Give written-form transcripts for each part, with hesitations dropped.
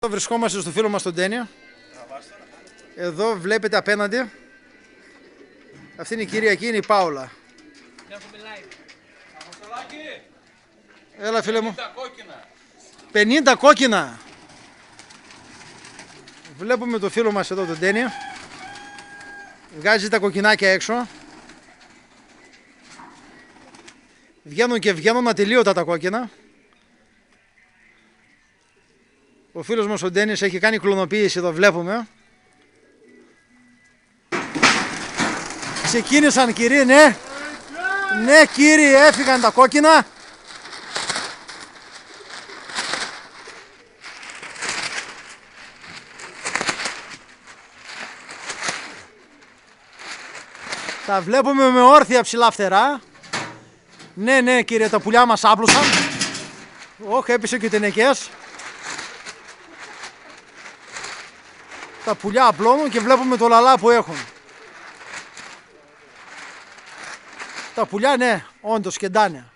Βρισκόμαστε στο φίλο μας τον Τένιο. Εδώ βλέπετε απέναντι. Αυτή είναι η κυρία, εκεί είναι η Πάολα. Έλα φίλε μου. 50 κόκκινα. Βλέπουμε το φίλο μας εδώ τον Τένιο. Βγάζει τα κοκκινάκια έξω. Βγαίνουν και βγαίνουν ατελείωτα τα κόκκινα. Ο φίλος μας ο Ντένις έχει κάνει κλωνοποίηση, εδώ βλέπουμε. Ξεκίνησαν κύριοι, ναι. Ναι κύριοι, έφυγαν τα κόκκινα. Τα βλέπουμε με όρθια ψηλά φτερά. Ναι, ναι κύριε, τα πουλιά μας άπλωσαν. Όχι, έπεισε και τενεκές. Τα πουλιά απλώνουν και βλέπουμε το λαλά που έχουν. Τα πουλιά, ναι, όντως κεντάνε.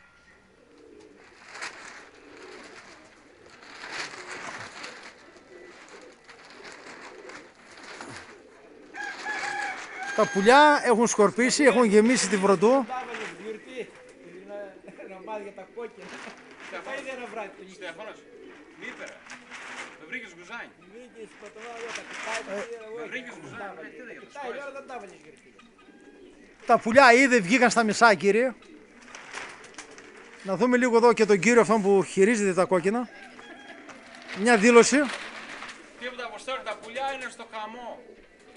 Τα πουλιά έχουν σκορπίσει, έχουν γεμίσει τη βροντού. Στέφανος, μήπερα. Το βρήκες γουζάνι. Τα πουλιά ήδη βγήκαν στα μισά κύριε. Να δούμε λίγο εδώ και τον κύριο αυτόν που χειρίζεται τα κόκκινα. Μια δήλωση. Τίποτα αποστόλη, τα πουλιά είναι στο χαμό.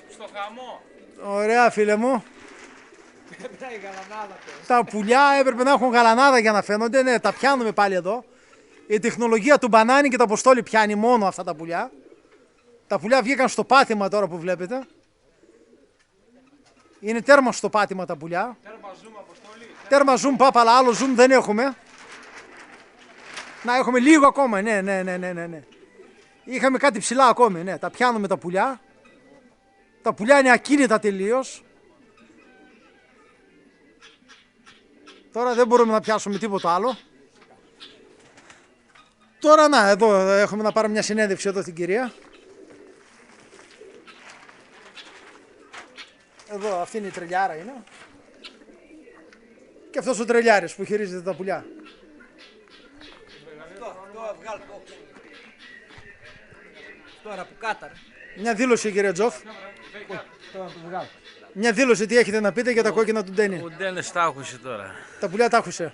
Στο χαμό. Ωραία φίλε μου. Τα πουλιά έπρεπε να έχουν γαλανάδα για να φαίνονται. Ναι, τα πιάνουμε πάλι εδώ. Η τεχνολογία του μπανάνι και το αποστόλη πιάνει μόνο αυτά τα πουλιά. Τα πουλιά βγήκαν στο πάτημα τώρα που βλέπετε. Είναι τέρμα στο πάτημα τα πουλιά. Τέρμα zoom, αποστόλη. Τέρμα zoom πάπαλα, άλλο zoom δεν έχουμε. Να έχουμε λίγο ακόμα, ναι. Είχαμε κάτι ψηλά ακόμη, ναι. Τα πιάνουμε τα πουλιά. Τα πουλιά είναι ακίνητα τελείως. Τώρα δεν μπορούμε να πιάσουμε τίποτα άλλο. Τώρα να, εδώ έχουμε να πάρουμε μια συνέντευξη εδώ στην κυρία. Εδώ, αυτή είναι η τρελιάρα είναι. Και αυτός ο τρελιάρης που χειρίζεται τα πουλιά. Τώρα που κάταρε. Μια δήλωση κύριε Τζοφ. Μια δήλωση τι έχετε να πείτε για τα κόκκινα του Ντένι. Ο Ντένις τα άκουσε τώρα. Τα πουλιά τα άκουσε.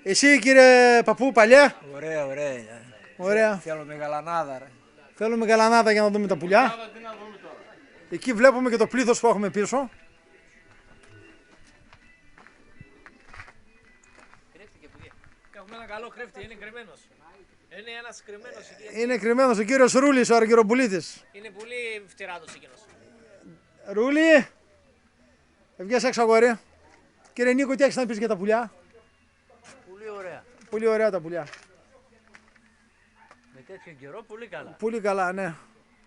Εσύ κύριε παππού παλιά. Ωραία, ωραία. Ωραία. Θέλουμε γαλανάδα ρε. Θέλουμε γαλανάδα για να δούμε τα πουλιά. Εκεί βλέπουμε και το πλήθος που έχουμε πίσω. Έχουμε ένα καλό κρέφτη, είναι κρυμμένος. Είναι ένας κρυμμένος εκεί. Είναι κρυμμένος ο κύριος Ρούλης, ο αργυροπουλίτης. Είναι πολύ φτυράτος εκείνος. Ρούλη, βγες έξω αγόρι. Κύριε Νίκο, τι έχεις να πεις για τα πουλιά. Πολύ ωραία. Πολύ ωραία τα πουλιά. Με τέτοιο καιρό πολύ καλά. Πολύ καλά, ναι.